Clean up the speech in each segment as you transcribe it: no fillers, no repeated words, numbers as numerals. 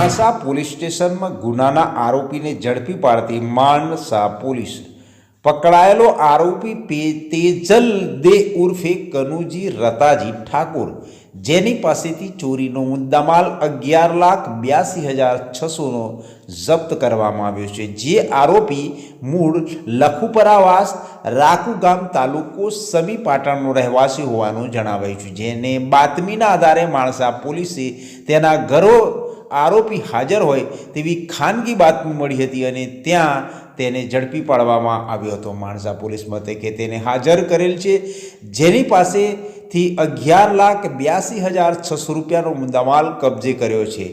माणसा police station में गुनाना आरोपी ने झड़पी पाड़ती माणसा पोलीस। पकड़ायेलो आरोपी तेजल दे उर्फे कनुजी रताजी ठाकुर जेनी पासेथी चोरीनो मुद्दामाल 11,82,600 जप्त करवामां आव्यो छे। जे आरोपी मूळ लखुपरावास राकू गाम तालुको समी पाटणनो रहेवासी होवानुं जणावायुं छे। जेने बातमीना आधारे माणसा पोलीसे तेना घरो आरोपी हाजर होय तेवी खानगी बातमी मळी हती अने त्यां तेने झड़पी पाडवामां आव्यो हतो। माणसा पोलीस मथके तेने हाजर करेल छे, जेनी पासेथी 11,82,600 रूपियानो मुद्दामाल कब्जे कर्यो छे।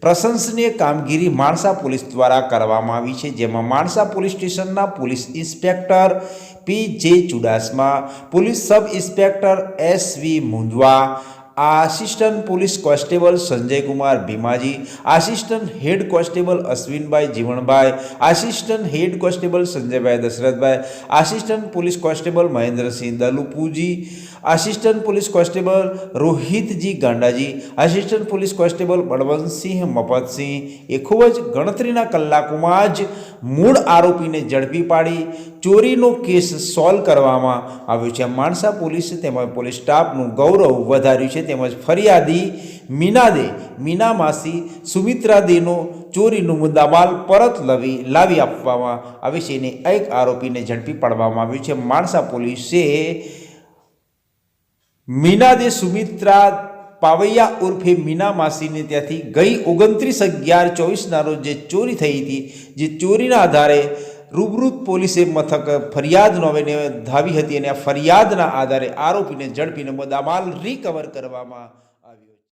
प्रशंसनीय कामगीरी माणसा पोलीस द्वारा करवामां आवी छे, जेमां माणसा पोलीस स्टेशनना police inspector P J. Chudasama, police sub inspector S V. Mundva, assistant police constable Sanjay Kumar Bhimaji, assistant head constable Ashwin bhai Jivan भाई, assistant head constable Sanjay bhai Dasharath bhai, assistant police constable Mahendra Singh Dalupuji, assistant police constable Rohit ji Gandaji, assistant police constable Balwant Singh Mafat Singh ए खूब ज गणतरीना कलाकोमां ज मूळ आरोपीने झड़पी पाड़ी चोरीनो केस सॉल्व करवामां आव्यो छे। माणसा पोलीस तेमज पोलीस स्टाफनुं गौरव वधार्युं छे। तेमज फरियादी मीना मासी सुमित्रा देनो चोरीनो मुद्दामाल परत लावी आपवामां आवे छे ने एक आरोपीने झड़पी पाडवामां आव्यो छे। माणसा पोलीसे मीना दे सुमित्रा पावैया उर्फे मीना मासी ने त्याथी गई 29/11/24 ना रोज जे चोरी थई थी, जे चोरीना आधारे रूबરૂ पोलीसे मथक फरियाद नोंधावी धावी हती अने आ फरियादना आधारे आरोपीने झड़पीने मुद्दामाल रिकवर करवामां આવ્યો।